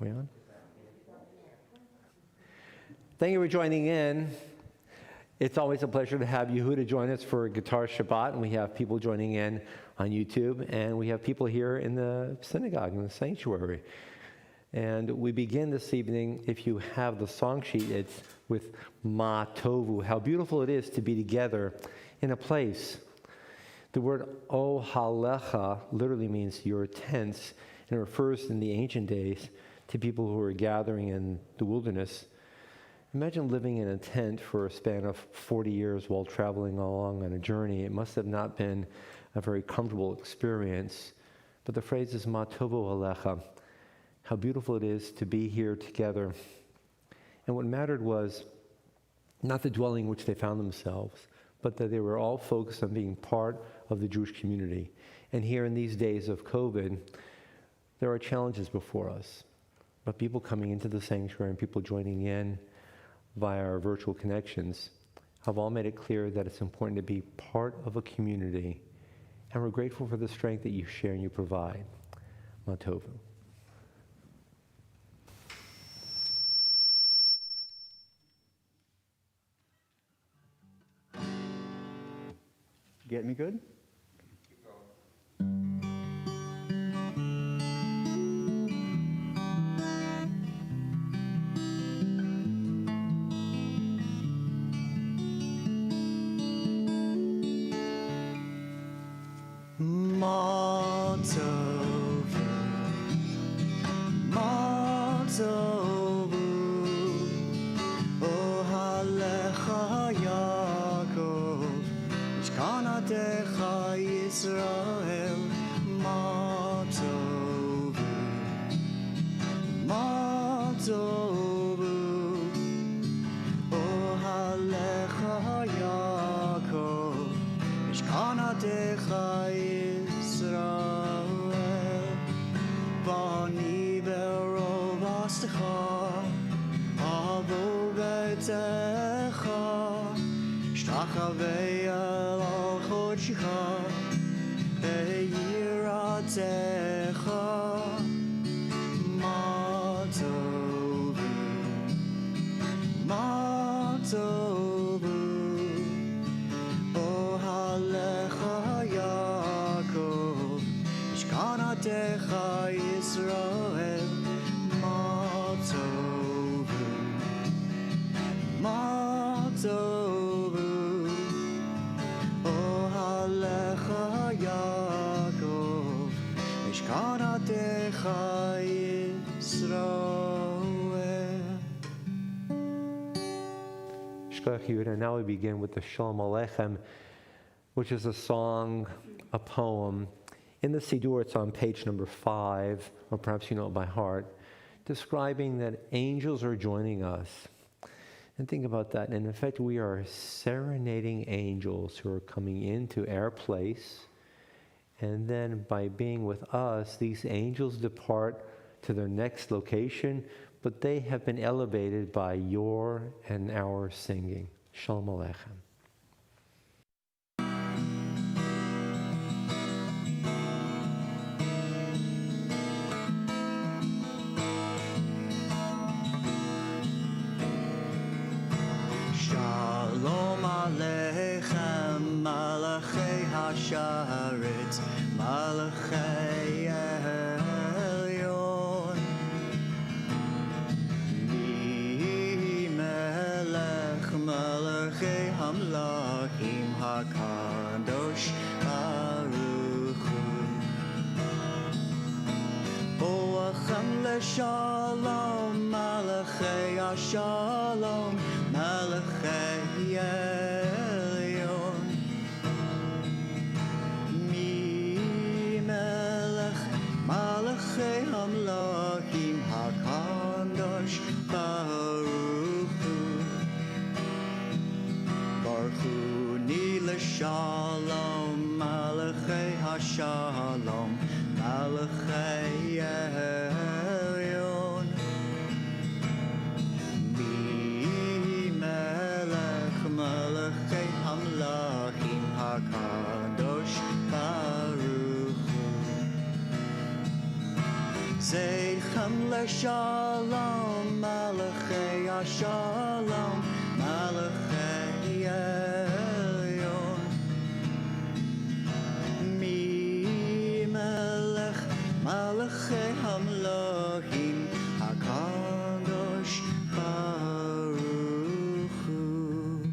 we on? Thank you for joining in. It's always a pleasure to have Yehuda join us for Guitar Shabbat, and we have people joining in on YouTube, and we have people here in the synagogue, in the sanctuary. And we begin this evening, if you have the song sheet, it's with Ma Tovu, how beautiful it is to be together in a place. The word Ohalecha literally means your tents, and it refers in the ancient days to people who were gathering in the wilderness. Imagine living in a tent for a span of 40 years while traveling along on a journey. It must have not been a very comfortable experience. But the phrase is Ma Tovu Alecha, how beautiful it is to be here together. And what mattered was not the dwelling in which they found themselves, but that they were all focused on being part of the Jewish community. And here in these days of COVID, there are challenges before us. But people coming into the sanctuary and people joining in via our virtual connections have all made it clear that it's important to be part of a community. And we're grateful for the strength that you share and you provide. Ma Tovu. Get me good? And now we begin with the Shalom Aleichem, which is a song, a poem. In the Siddur, it's on page number 5, or perhaps you know it by heart, describing that angels are joining us. And think about that. And in fact, we are serenading angels who are coming into our place. And then by being with us, these angels depart to their next location, but they have been elevated by your and our singing. Shalom Aleichem. Shalom Aleichem, Malachei Hasharet, Malachei Elyon. Mi Melech, Malachei Hamlachim HaKadosh Baruch Hu. Boachem leShalom, Malachei HaShalom, Malachei Elyon. Mi Melech, Malachei Hamlachim HaKadosh Baruch Hu. Baruch Hu Ni leShalom, Malachei HaShalom, Malachei Elyon. Malachei Hamlachim HaKadosh Baruch Hu. Zeichem leshalom, Malachei Hashalom, Malachei Elyon. Mi melech Malachei Hamlohim, HaKadosh Baruch Hu.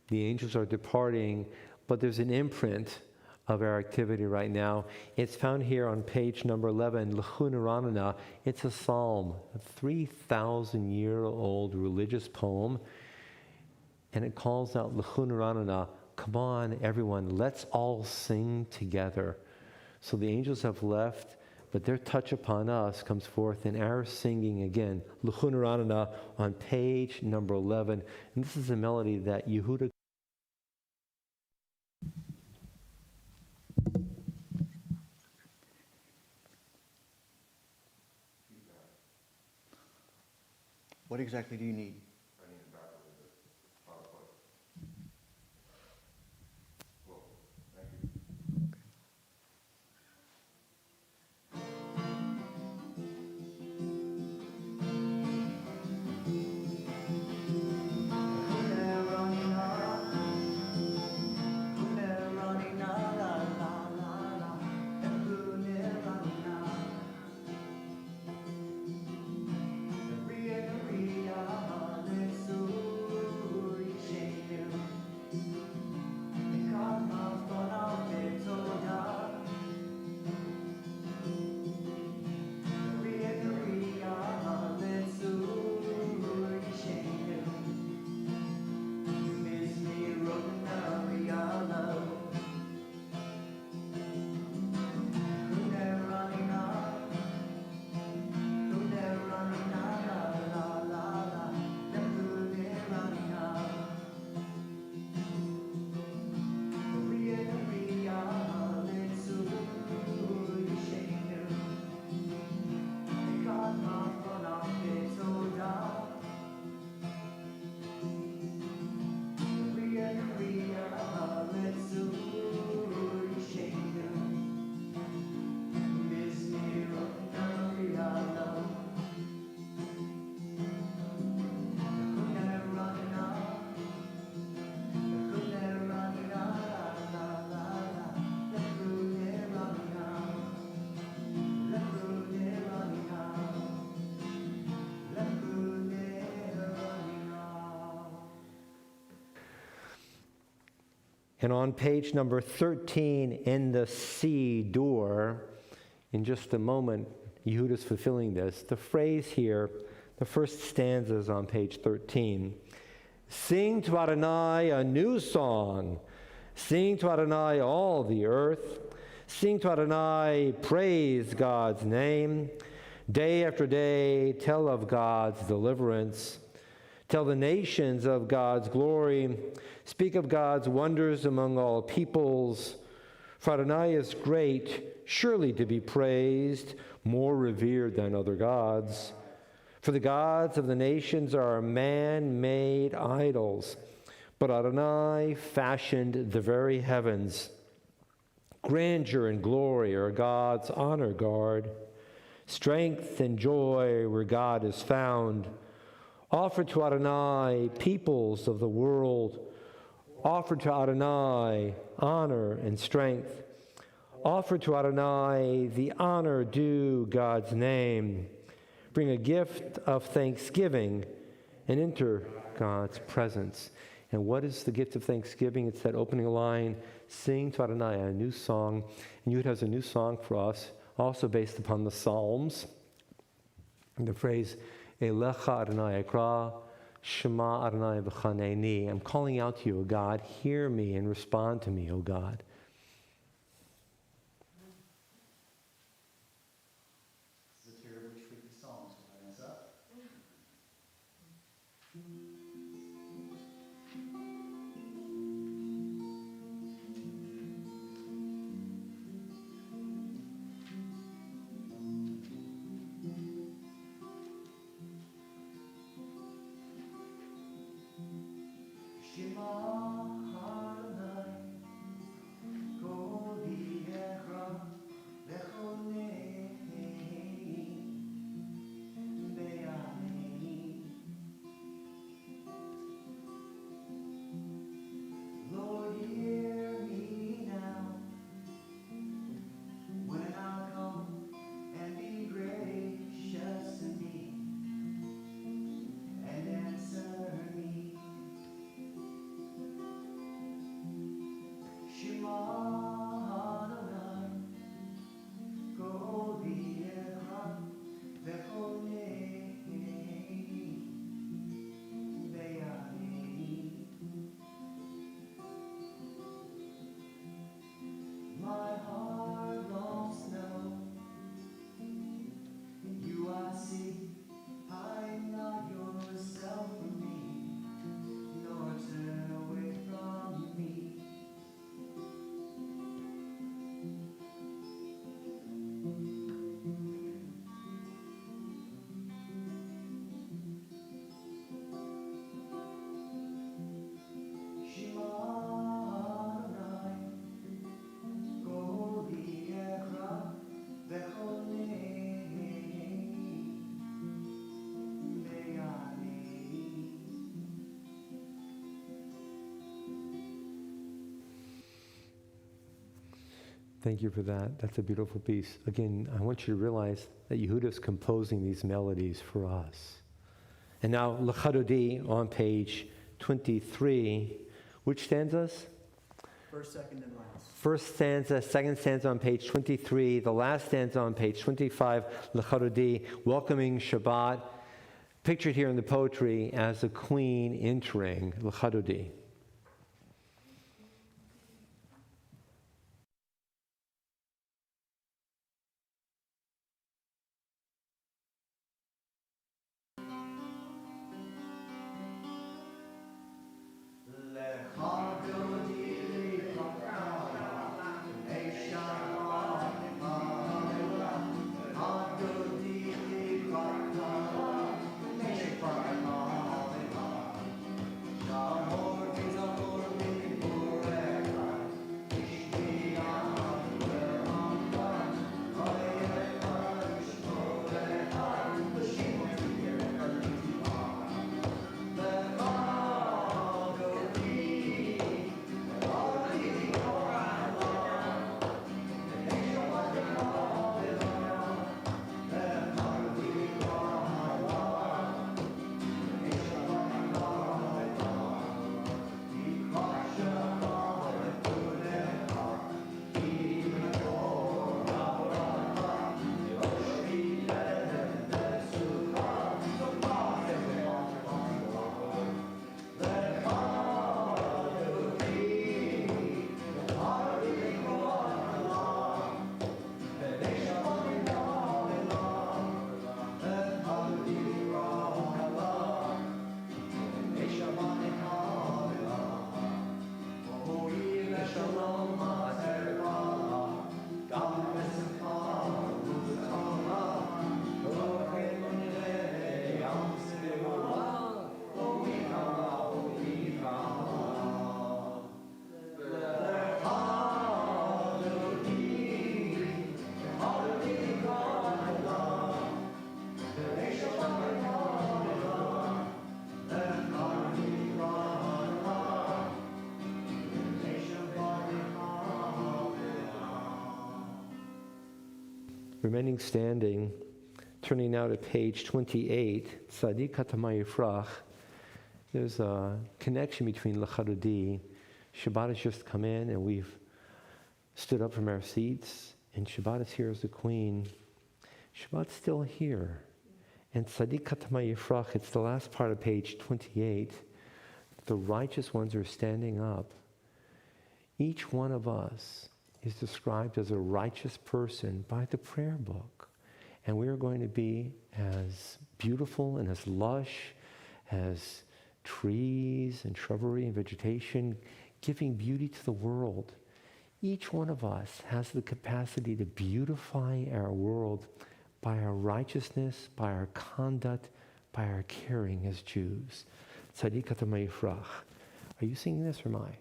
The angels are departing, but there's an imprint of our activity right now. It's found here on page number 11, L'chun Ranana. It's a psalm, a 3,000-year-old religious poem, and it calls out L'chun Ranana. Come on, everyone, let's all sing together. So the angels have left, but their touch upon us comes forth in our singing again. L'chun Ranana on page number 11. And this is a melody that Yehuda What exactly do you need? And on page number 13 in the C door, in just a moment, Yehuda's fulfilling this. The phrase here, the first stanza is on page 13. Sing to Adonai a new song. Sing to Adonai all the earth. Sing to Adonai, praise God's name. Day after day, tell of God's deliverance. Tell the nations of God's glory. Speak of God's wonders among all peoples. For Adonai is great, surely to be praised, more revered than other gods. For the gods of the nations are man-made idols, but Adonai fashioned the very heavens. Grandeur and glory are God's honor guard. Strength and joy where God is found. Offer to Adonai, peoples of the world. Offer to Adonai honor and strength. Offer to Adonai the honor due God's name. Bring a gift of thanksgiving and enter God's presence. And what is the gift of thanksgiving? It's that opening line, sing to Adonai, a new song. And Yud has a new song for us, also based upon the Psalms. And the phrase, Elecha Adonai Ekra, Shema Adonai v'chaneni. I'm calling out to you, O God, hear me and respond to me, O God. This is a terribly tricky song, so I mess up. Shema Adonai, Thank you for that. That's a beautiful piece. Again, I want you to realize that Yehuda's composing these melodies for us. And now, L'chadodi on page 23. Which stanzas? First, second, and last. First stanza, second stanza on page 23, the last stanza on page 25, L'chadodi, welcoming Shabbat, pictured here in the poetry as a queen entering L'chadodi. Remaining standing, turning now to page 28, Tzadik Katamay Yifrach. There's a connection between L'chadodi. Shabbat has just come in and we've stood up from our seats, and Shabbat is here as the queen. Shabbat's still here. And Tzadik Katamay Yifrach, it's the last part of page 28. The righteous ones are standing up. Each one of us is described as a righteous person by the prayer book. And we are going to be as beautiful and as lush as trees and shrubbery and vegetation, giving beauty to the world. Each one of us has the capacity to beautify our world by our righteousness, by our conduct, by our caring as Jews. Tzadik Katamay Yifrach. Are you singing this or am I?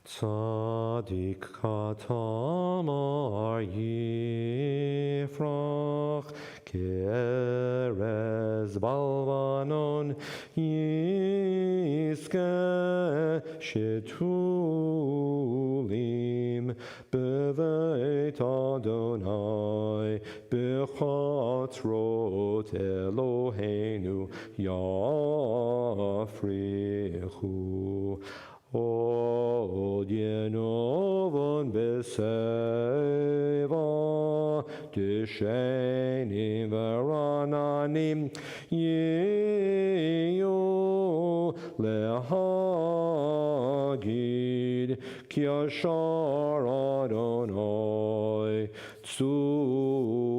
Tzadik katamar yifrach kerez balvanon yiske shetulim beveit Adonai bechatzrot Eloheinu yafrichu. Od yenovon beseva deshenim verananim yeyo lehagid ki ashar Adonai tzuri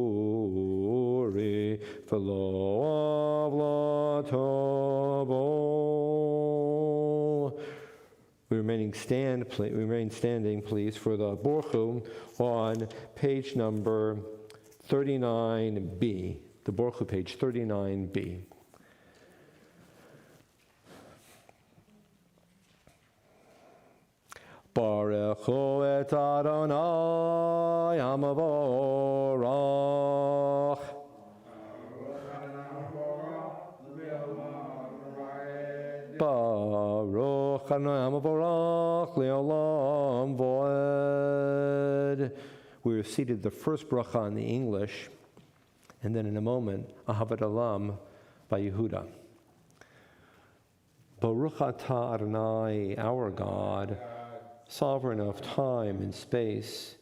v'lo avlatavo. We remain standing, please, for the Borchu on page number 39b. The Borchu, page 39b. Baruchu et Adonai Hamavorach. Baruch Adonai Hamavorach Le'olam V'olam. then we recited the first bracha in the English, and then in a moment, Ahavat Olam by Yehuda. Baruch atah Adonai, our God, sovereign of time and space.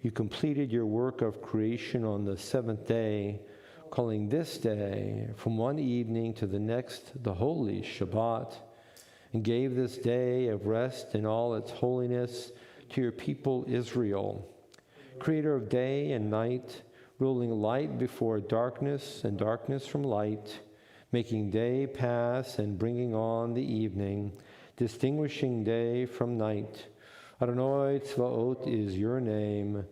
You completed your work of creation on the seventh day, calling this day from one evening to the next the holy Shabbat, and gave this day of rest in all its holiness to your people Israel, creator of day and night, ruling light before darkness and darkness from light, making day pass and bringing on the evening, distinguishing day from night. Adonai Tzvaot is your name,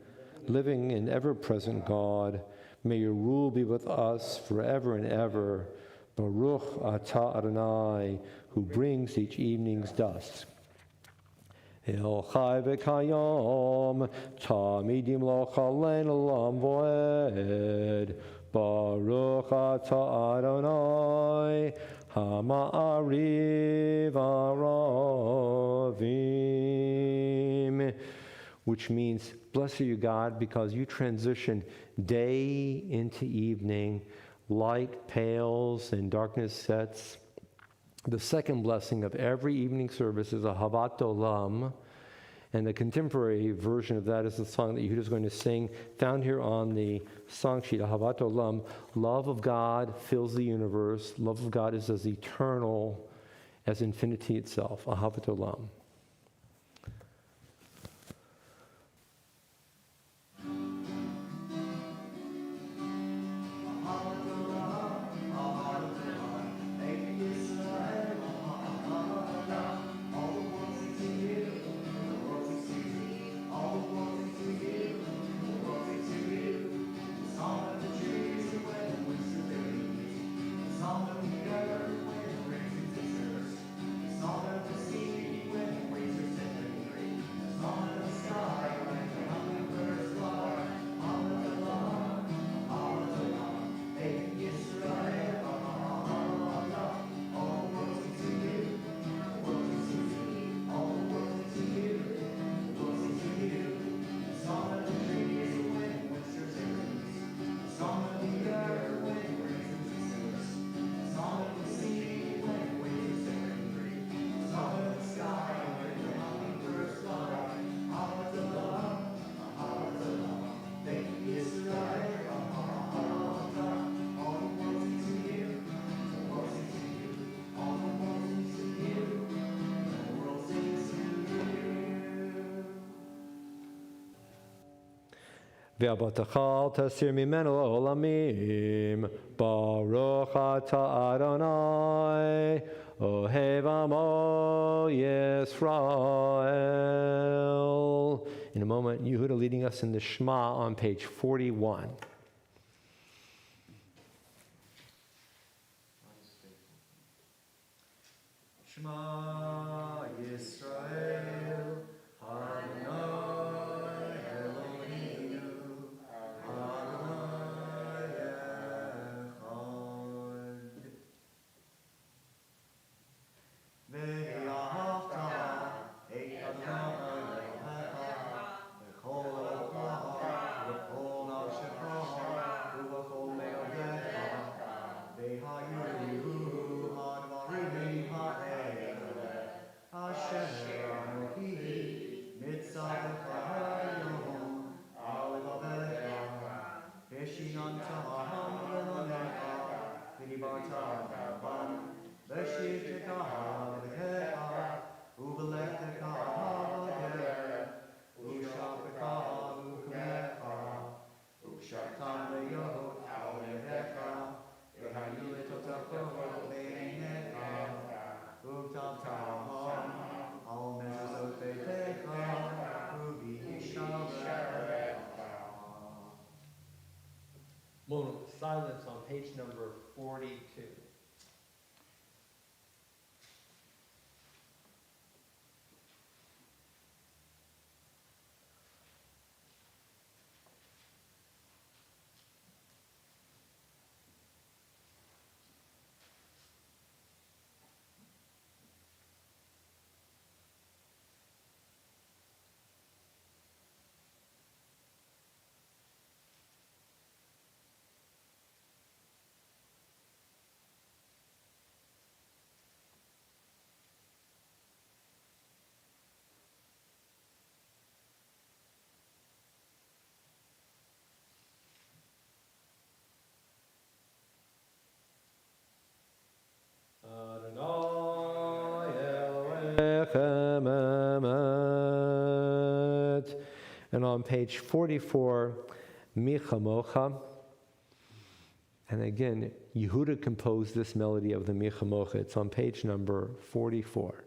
living and ever-present God. May your rule be with us forever and ever. Baruch atah Adonai, who brings each evening's dusk. El chai v'kayom, tamidim lo chalein olam voed. Baruch atah Adonai, hama'ariv aravim. Which means, blessed are you, God, because you transition day into evening, light pales and darkness sets. The second blessing of every evening service is Ahavat Olam, and the contemporary version of that is the song that Yehuda is going to sing, found here on the song sheet, Ahavat Olam. Love of God fills the universe. Love of God is as eternal as infinity itself. Ahavat Olam. Ve'abatachal tasir mimenu olamim, Baruch atah Adonai, Ohev amo Yisrael. In a moment, Yehuda leading us in the Shema on page 41. Shema Yisrael, Adonai Eloheinu, Adonai Echad. Ve'ahavta et Adonai Elohecha b'chol levavecha v'b'chol nafshecha u'b'chol me'odecha ve'hayu hadvarim ha'ele asher anochi mitzavcha hayom al levavecha v'shinanta ha'am v'lonecha v'dibarta b'avam v'shivtecha v'lekecha u'v'lechtecha ha'vader u'shafecha u'kumecha u'shaftam v'yot al levecha v'hayu letotecha v'einecha u'tamtam al mezuzot beitecha u'v'yishavecha. Moment of silence on page number 42. lechem emet. And on page 44, Mi chamocha. And again, Yehuda composed this melody of the Mi chamocha. It's on page number 44.